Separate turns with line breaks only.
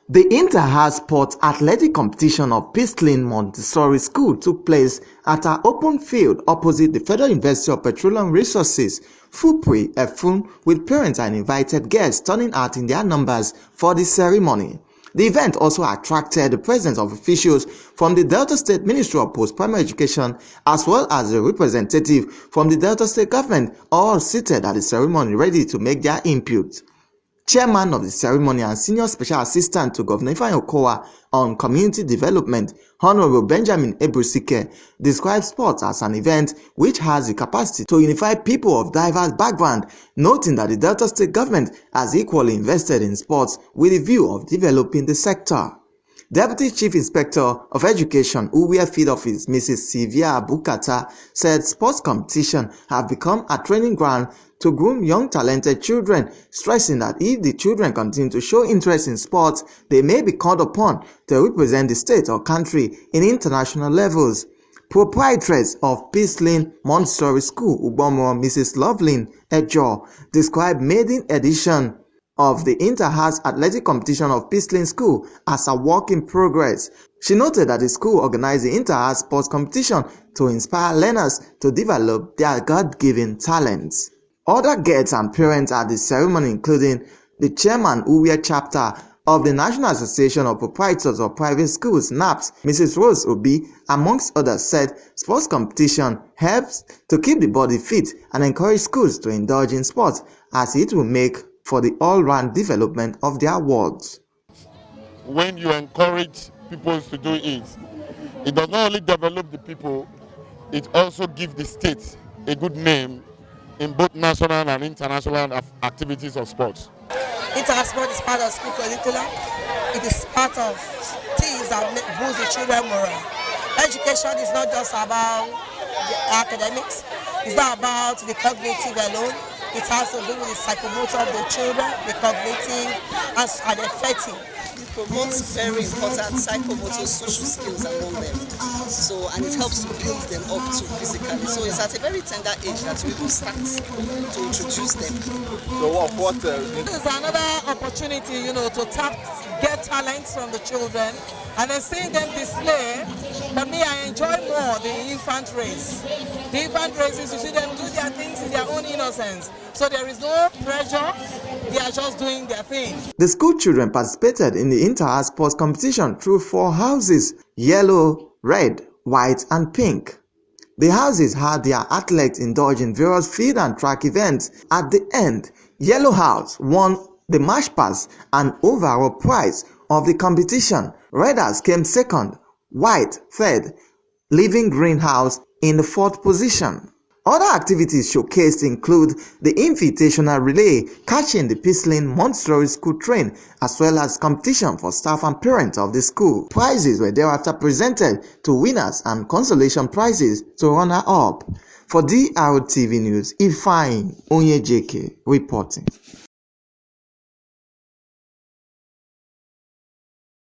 The inter-house sports athletic competition of Peacelyn Montessori School took place at an open field opposite the Federal University of Petroleum Resources, FUPRI, Efun, with parents and invited guests turning out in their numbers for the ceremony. The event also attracted the presence of officials from the Delta State Ministry of Post-Primary Education as well as a representative from the Delta State government, all seated at the ceremony ready to make their input. Chairman of the ceremony and Senior Special Assistant to Governor Ifeanyi Okowa on Community Development, Honorable Benjamin Ebrusike, described sports as an event which has the capacity to unify people of diverse backgrounds, noting that the Delta State government has equally invested in sports with a view of developing the sector. Deputy Chief Inspector of Education, Uwe Field Office, Mrs. Sylvia Bukata, said sports competition have become a training ground to groom young talented children, stressing that if the children continue to show interest in sports, they may be called upon to represent the state or country in international levels. Proprietress of Peacelyn Montessori School, Ugbomro, Mrs. Lovelyn Ejo, described Maiden edition of the inter-house athletic competition of Peacelyn School as a work in progress. She noted that the school organized the inter-house sports competition to inspire learners to develop their God-given talents. Other guests and parents at the ceremony, including the chairman Uwe chapter of the National Association of Proprietors of Private Schools, NAPS, Mrs. Rose Obi, amongst others, said sports competition helps to keep the body fit and encourage schools to indulge in sports as it will make for the all-round development of their wards.
When you encourage people to do it, it does not only develop the people, it also gives the state a good name in both national and international activities of sports.
Inter-house sport is part of school curriculum. It is part of things that boost the children's morale. Education is not just about the academics. It's not about the cognitive alone. It has to do with the psychomotor of the children, the cognitive and affective.
It promotes very important psychomotor social skills among them. And it helps to build them up to physically. So it's at a very tender age that we will start to introduce them.
So
this is another opportunity, to get talents from the children and then seeing them display. For me, I enjoy more the infant race. The infant race is to see them do their things in their own innocence. So there is no pressure, they are just doing their thing.
The school children participated in the inter-house sports competition through 4 houses: yellow, red, white, and pink. The houses had their athletes indulge in various field and track events. At the end, Yellow House won the march pass and overall prize of the competition. Red House came second, White third, leaving Green House in the 4th position. Other activities showcased include the invitational relay, catching the Peacelyn Montessori School train, as well as competition for staff and parents of the school. Prizes were thereafter presented to winners and consolation prizes to runner-up. For DRTV News, Ifeanyi Onyejeke reporting.